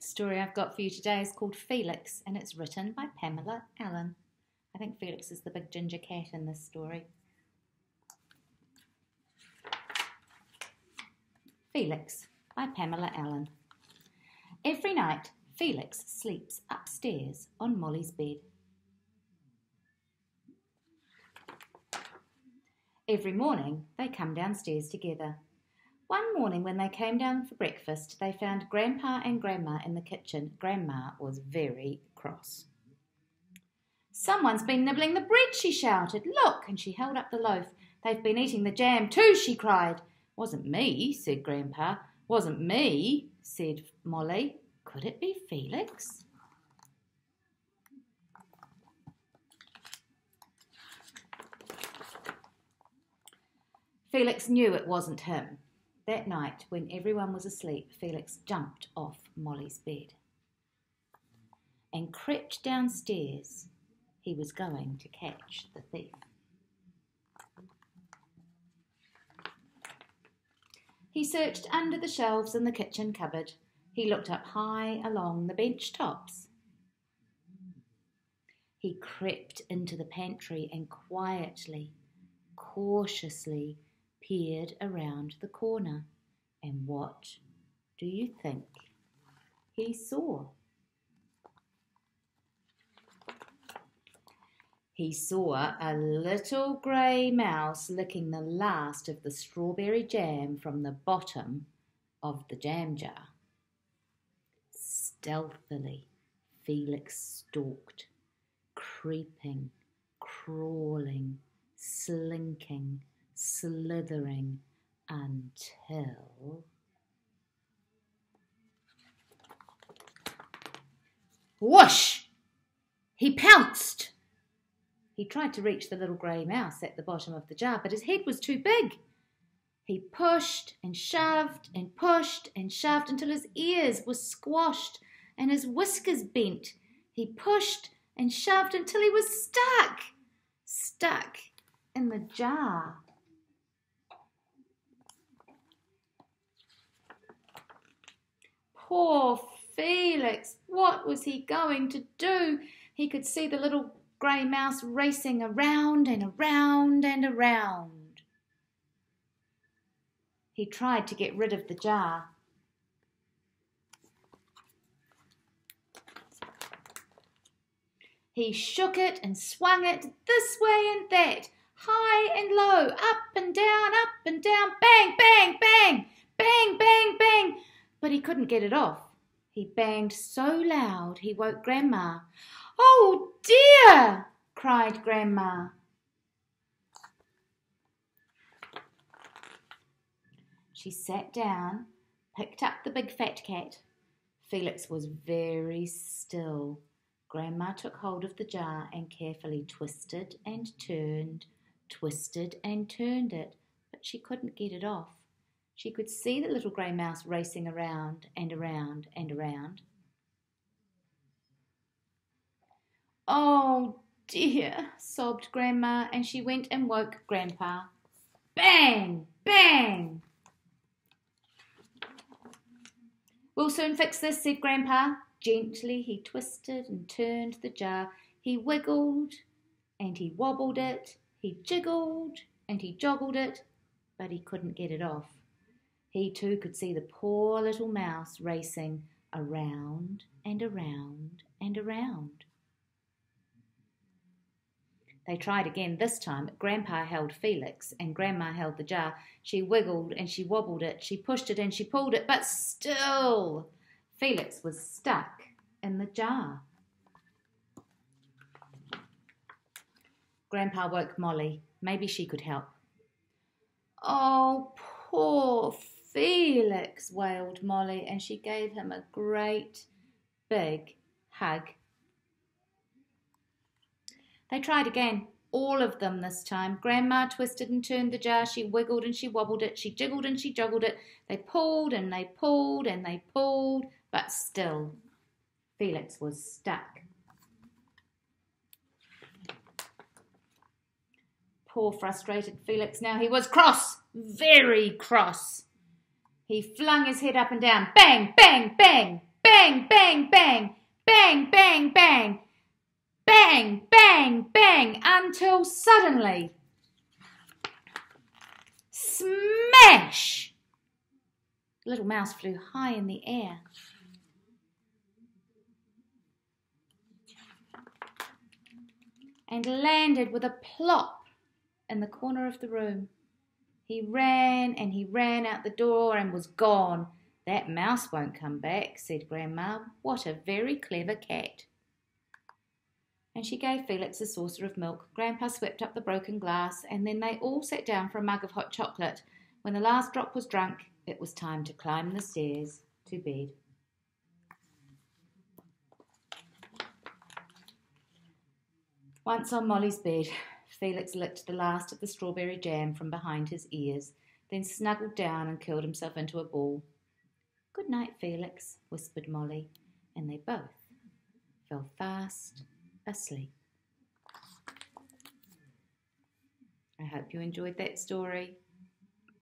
story I've got for you today is called Felix, and it's written by Pamela Allen. I think Felix is the big ginger cat in this story. Felix by Pamela Allen. Every night, Felix sleeps upstairs on Molly's bed. Every morning, they come downstairs together. One morning when they came down for breakfast, they found Grandpa and Grandma in the kitchen. Grandma was very cross. "Someone's been nibbling the bread," she shouted. "Look!" And she held up the loaf. "They've been eating the jam too," she cried. "Wasn't me," said Grandpa. "Wasn't me," said Molly. Could it be Felix? Felix knew it wasn't him. That night, when everyone was asleep, Felix jumped off Molly's bed and crept downstairs. He was going to catch the thief. He searched under the shelves in the kitchen cupboard. He looked up high along the bench tops. He crept into the pantry and quietly, cautiously peered around the corner. And what do you think he saw? He saw a little grey mouse licking the last of the strawberry jam from the bottom of the jam jar. Stealthily, Felix stalked, creeping, crawling, slinking, slithering, until... whoosh! He pounced! He tried to reach the little grey mouse at the bottom of the jar, but his head was too big. He pushed and shoved and pushed and shoved until his ears were squashed and his whiskers bent. He pushed and shoved until he was stuck in the jar. Poor Felix, what was he going to do? He could see the little grey mouse racing around and around and around. He tried to get rid of the jar. He shook it and swung it this way and that, high and low, up and down, bang, bang, bang, bang, bang, bang. But he couldn't get it off. He banged so loud he woke Grandma. "Oh dear!" cried Grandma. She sat down, picked up the big fat cat. Felix was very still. Grandma took hold of the jar and carefully twisted and turned it, but she couldn't get it off. She could see the little grey mouse racing around and around and around. "Oh dear," sobbed Grandma, and she went and woke Grandpa. Bang! Bang! "We'll soon fix this," said Grandpa. Gently he twisted and turned the jar. He wiggled and he wobbled it. He jiggled and he joggled it, but he couldn't get it off. He too could see the poor little mouse racing around and around and around. They tried again this time. Grandpa held Felix and Grandma held the jar. She wiggled and she wobbled it. She pushed it and she pulled it, but still Felix was stuck in the jar. Grandpa woke Molly. Maybe she could help. "Oh, poor Felix," wailed Molly, and she gave him a great big hug. They tried again, all of them this time. Grandma twisted and turned the jar. She wiggled and she wobbled it. She jiggled and she joggled it. They pulled and they pulled and they pulled, but still Felix was stuck. Poor frustrated Felix now. He was cross, very cross. He flung his head up and down. Bang, bang, bang, bang. bang, bang, bang, bang, bang, bang, bang, bang, bang, until suddenly, smash! The little mouse flew high in the air. And landed with a plop in the corner of the room. He ran and he ran out the door and was gone. That mouse won't come back, said Grandma. What a very clever cat. And she gave Felix a saucer of milk. Grandpa swept up the broken glass, and then they all sat down for a mug of hot chocolate. When the last drop was drunk, it was time to climb the stairs to bed. Once on Molly's bed, Felix licked the last of the strawberry jam from behind his ears, then snuggled down and curled himself into a ball. "Good night, Felix," whispered Molly, and they both fell fast asleep. I hope you enjoyed that story.